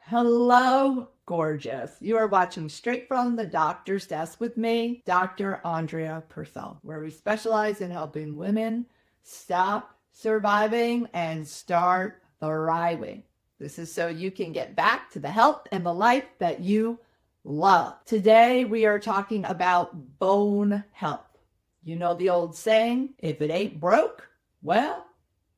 Hello, gorgeous. You are watching Straight from the Doctor's Desk with me, Dr. Andrea Purcell, where we specialize in helping women stop surviving and start thriving. This is so you can get back to the health and the life that you love. Today, we are talking about bone health. You know the old saying, if it ain't broke, well,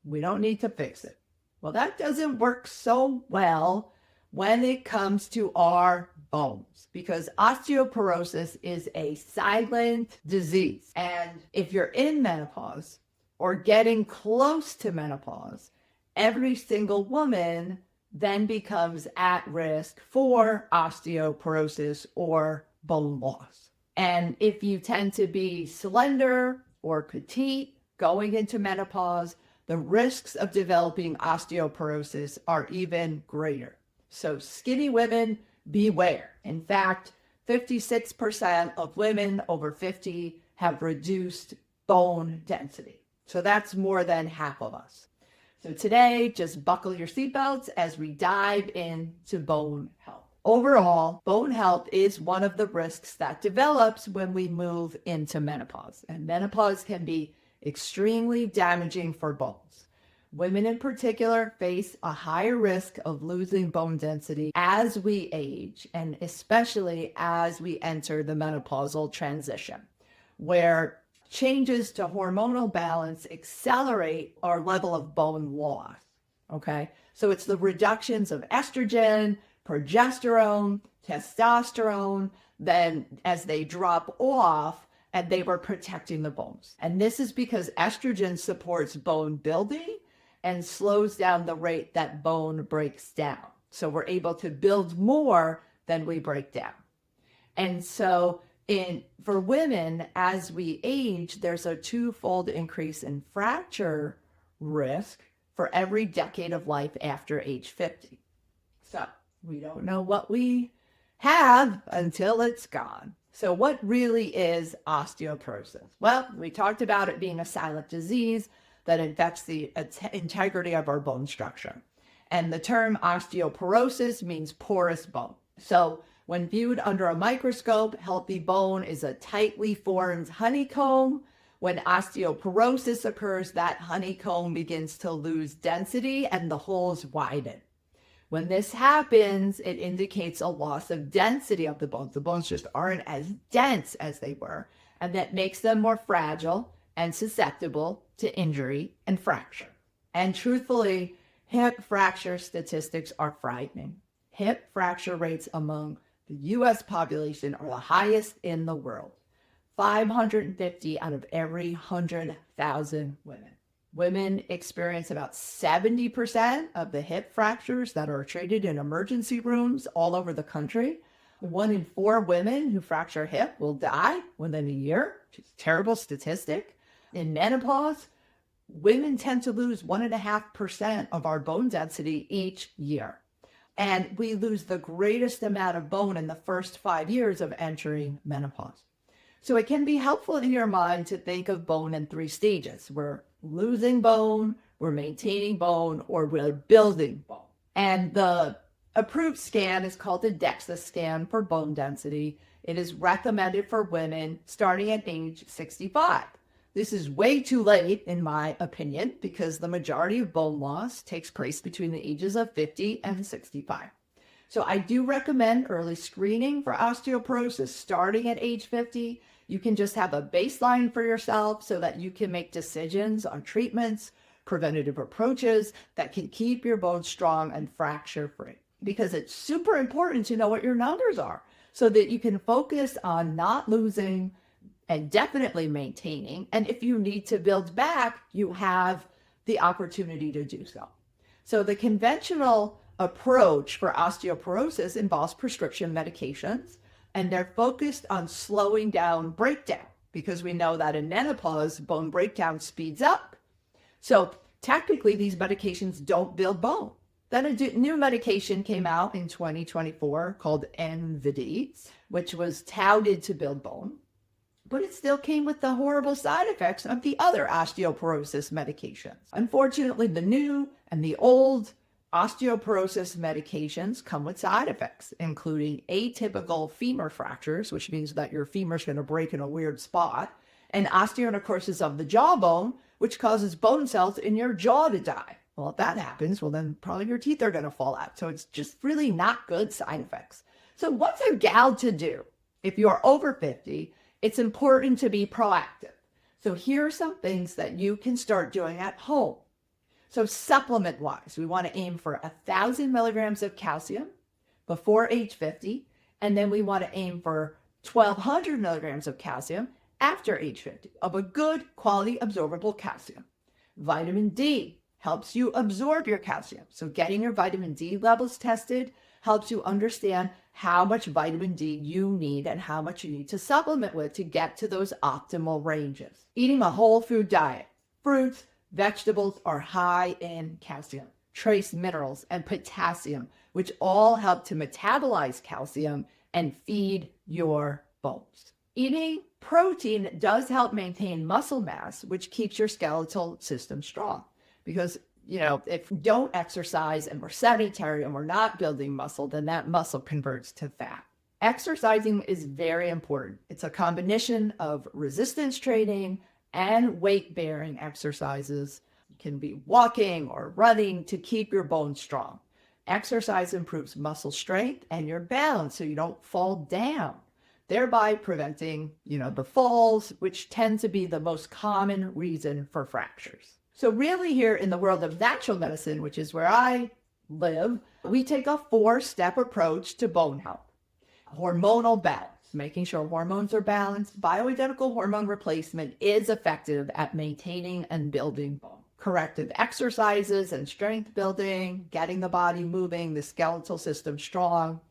we don't need to fix it. Well, that doesn't work so well when it comes to our bones, because osteoporosis is a silent disease. And if you're in menopause or getting close to menopause, every single woman then becomes at risk for osteoporosis or bone loss. And if you tend to be slender or petite going into menopause, the risks of developing osteoporosis are even greater. So skinny women, beware. In fact, 56% of women over 50 have reduced bone density. So that's more than half of us. So today, just buckle your seatbelts as we dive into bone health. Overall, bone health is one of the risks that develops when we move into menopause. And menopause can be extremely damaging for bones. Women in particular face a higher risk of losing bone density as we age, and especially as we enter the menopausal transition, where changes to hormonal balance accelerate our level of bone loss. Okay, so it's the reductions of estrogen, progesterone, testosterone, then as they drop off, and they were protecting the bones. And this is because estrogen supports bone building and slows down the rate that bone breaks down. So we're able to build more than we break down. And so for women, as we age, there's a twofold increase in fracture risk for every decade of life after age 50. So we don't know what we have until it's gone. So what really is osteoporosis? Well, we talked about it being a silent disease that affects the integrity of our bone structure. And the term osteoporosis means porous bone. So when viewed under a microscope, healthy bone is a tightly formed honeycomb. When osteoporosis occurs, that honeycomb begins to lose density and the holes widen. When this happens, it indicates a loss of density of the bones. The bones just aren't as dense as they were, and that makes them more fragile and susceptible to injury and fracture. And truthfully, hip fracture statistics are frightening. Hip fracture rates among the US population are the highest in the world. 550 out of every 100,000 women. Women experience about 70% of the hip fractures that are treated in emergency rooms all over the country. 1 in 4 women who fracture a hip will die within a year, which is a terrible statistic. In menopause, women tend to lose 1.5% of our bone density each year. And we lose the greatest amount of bone in the first 5 years of entering menopause. So it can be helpful in your mind to think of bone in 3 stages. We're losing bone, we're maintaining bone, or we're building bone. And the approved scan is called the DEXA scan for bone density. It is recommended for women starting at age 65. This is way too late, in my opinion, because the majority of bone loss takes place between the ages of 50 and 65. So I do recommend early screening for osteoporosis starting at age 50. You can just have a baseline for yourself so that you can make decisions on treatments, preventative approaches that can keep your bones strong and fracture free. Because it's super important to know what your numbers are so that you can focus on not losing and definitely maintaining. And if you need to build back, you have the opportunity to do so. So the conventional approach for osteoporosis involves prescription medications, and they're focused on slowing down breakdown because we know that in menopause, bone breakdown speeds up. So technically, these medications don't build bone. Then a new medication came out in 2024 called NVD, which was touted to build bone, but it still came with the horrible side effects of the other osteoporosis medications. Unfortunately, the new and the old Osteoporosis medications come with side effects, including atypical femur fractures, which means that your femur is going to break in a weird spot, and osteonecrosis of the jawbone, which causes bone cells in your jaw to die. Well, if that happens, well, then probably your teeth are going to fall out. So it's just really not good side effects. So what's a gal to do? If you're over 50, it's important to be proactive. So here are some things that you can start doing at home. So supplement-wise, we want to aim for 1,000 milligrams of calcium before age 50, and then we want to aim for 1,200 milligrams of calcium after age 50 of a good quality absorbable calcium. Vitamin D helps you absorb your calcium. So getting your vitamin D levels tested helps you understand how much vitamin D you need and how much you need to supplement with to get to those optimal ranges. Eating a whole food diet, fruits, vegetables are high in calcium, trace minerals, and potassium, which all help to metabolize calcium and feed your bones. Eating protein does help maintain muscle mass, which keeps your skeletal system strong. Because, if we don't exercise and we're sedentary and we're not building muscle, then that muscle converts to fat. Exercising is very important. It's a combination of resistance training and weight-bearing exercises. It can be walking or running to keep your bones strong. Exercise improves muscle strength and your balance so you don't fall down, thereby preventing, the falls, which tend to be the most common reason for fractures. So really here in the world of natural medicine, which is where I live, we take a 4-step approach to bone health. Hormonal balance, making sure hormones are balanced. Bioidentical hormone replacement is effective at maintaining and building bone. Corrective exercises and strength building, getting the body moving, the skeletal system strong.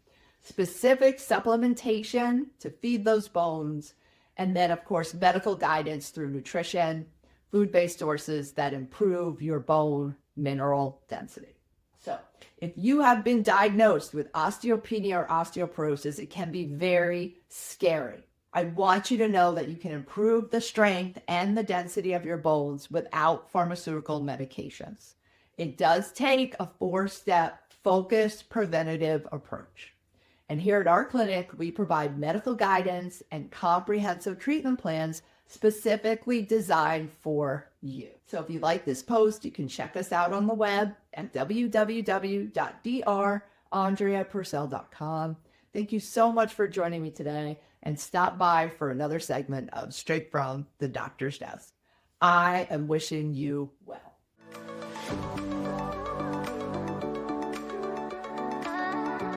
Specific supplementation to feed those bones. And then, of course, medical guidance through nutrition, food-based sources that improve your bone mineral density. So if you have been diagnosed with osteopenia or osteoporosis, it can be very scary. I want you to know that you can improve the strength and the density of your bones without pharmaceutical medications. It does take a 4-step focused preventative approach. And here at our clinic, we provide medical guidance and comprehensive treatment plans specifically designed for you. So if you like this post, you can check us out on the web at www.drandreapurcell.com. Thank you so much for joining me today, and stop by for another segment of Straight from the Doctor's Desk. I am wishing you well.